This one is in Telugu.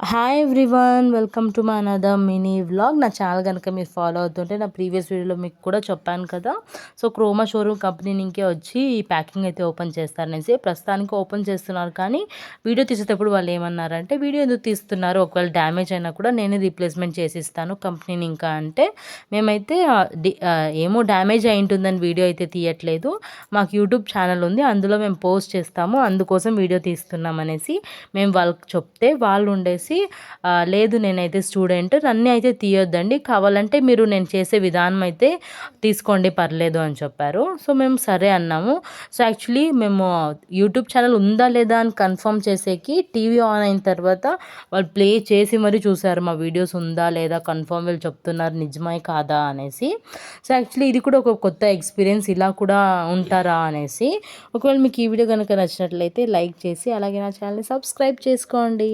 Hi everyone, welcome to my another mini vlog. నా ఛానల్ కనుక మీరు ఫాలో అవుతుంటే నా ప్రీవియస్ వీడియోలో మీకు కూడా చెప్పాను కదా. సో క్రోమా షోరూమ్ కంపెనీ నుంకే వచ్చి ఈ ప్యాకింగ్ అయితే ఓపెన్ చేస్తారనేసి ప్రస్తుతానికి ఓపెన్ చేస్తున్నారు. కానీ వీడియో తీసేటప్పుడు వాళ్ళు ఏమన్నారంటే, వీడియో ఎందుకు తీస్తున్నారు, ఒకవేళ డ్యామేజ్ అయినా కూడా నేనే రీప్లేస్మెంట్ చేసి ఇస్తాను కంపెనీని ఇంకా అంటే, మేమైతే ఏమో డ్యామేజ్ అయి ఉంటుందని వీడియో అయితే తీయట్లేదు, మాకు యూట్యూబ్ ఛానల్ ఉంది, అందులో మేము పోస్ట్ చేస్తాము, అందుకోసం వీడియో తీస్తున్నాం అనేసి మేము వాళ్ళకి చెప్తే, వాళ్ళు ఉండేసి లేదు నేనైతే స్టూడెంట్, నన్ను అయితే తీయొద్దండి, కావాలంటే మీరు నేను చేసే విధానం అయితే తీసుకోండి పర్లేదు అని చెప్పారు. సో మేము సరే అన్నాము. సో యాక్చువల్లీ మేము యూట్యూబ్ ఛానల్ ఉందా లేదా అని కన్ఫర్మ్ చేసేకి టీవీ ఆన్ అయిన తర్వాత వాళ్ళు ప్లే చేసి మరీ చూసారు మా వీడియోస్ ఉందా లేదా, కన్ఫర్మ్ వీళ్ళు చెప్తున్నారు నిజమే కాదా అనేసి. సో యాక్చువల్లీ ఇది కూడా ఒక కొత్త ఎక్స్పీరియన్స్, ఇలా కూడా ఉంటారా అనేసి. ఒకవేళ మీకు ఈ వీడియో కనుక నచ్చినట్లయితే లైక్ చేసి అలాగే నా ఛానల్ని సబ్స్క్రైబ్ చేసుకోండి.